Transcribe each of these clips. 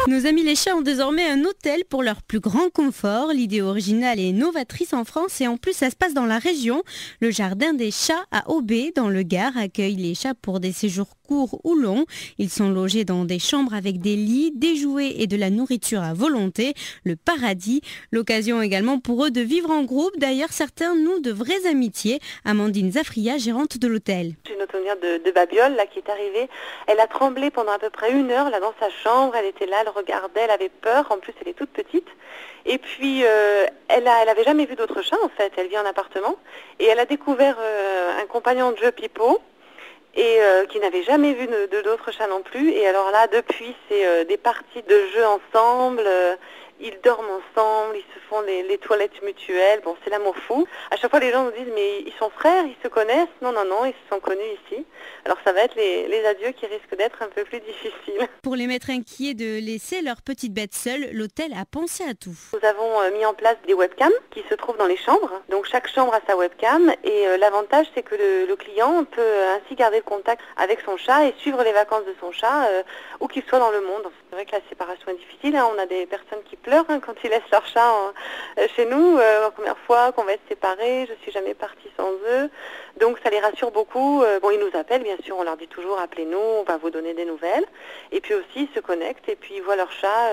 Nos amis les chats ont désormais un hôtel pour leur plus grand confort. L'idée originale est novatrice en France et en plus ça se passe dans la région. Le jardin des chats à Aubé dans le Gard accueille les chats pour des séjours courts ou longs. Ils sont logés dans des chambres avec des lits, des jouets et de la nourriture à volonté. Le paradis, l'occasion également pour eux de vivre en groupe. D'ailleurs certains nouent de vraies amitiés. Amandine Zafria, gérante de l'hôtel. J'ai une autre souvenir de Babiole là, qui est arrivée. Elle a tremblé pendant à peu près 1 heure là, dans sa chambre. Elle était là, elle regardait, elle avait peur. En plus, elle est toute petite. Et puis, elle avait jamais vu d'autres chats en fait. Elle vit en appartement. Et elle a découvert un compagnon de jeu, Pipo, et qui n'avait jamais vu d'autres chats non plus. Et alors là, depuis, c'est des parties de jeu ensemble. Ils dorment ensemble, ils se font les toilettes mutuelles. Bon, c'est l'amour fou. À chaque fois, les gens nous disent, mais ils sont frères, ils se connaissent. Non, non, non, ils se sont connus ici. Alors, ça va être les adieux qui risquent d'être un peu plus difficiles. Pour les maîtres inquiets de laisser leurs petites bêtes seules, l'hôtel a pensé à tout. Nous avons mis en place des webcams qui se trouvent dans les chambres. Donc, chaque chambre a sa webcam. Et l'avantage, c'est que le client peut ainsi garder le contact avec son chat et suivre les vacances de son chat, où qu'il soit dans le monde. C'est vrai que la séparation est difficile. Hein. On a des personnes qui pleurent quand ils laissent leur chat chez nous. La première fois qu'on va être séparés, je suis jamais partie sans eux. Donc ça les rassure beaucoup. Bon, ils nous appellent, bien sûr, on leur dit toujours appelez-nous, on va vous donner des nouvelles. Et puis aussi ils se connectent et puis ils voient leur chat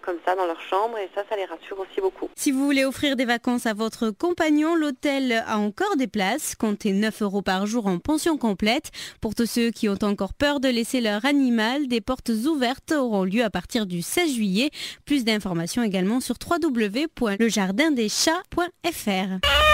comme ça dans leur chambre et ça les rassure aussi beaucoup. Si vous voulez offrir des vacances à votre compagnon, l'hôtel a encore des places. Comptez 9 € par jour en pension complète. Pour tous ceux qui ont encore peur de laisser leur animal, des portes ouvertes auront lieu à partir du 16 juillet. Plus d'informations également sur www.lejardindeschats.fr.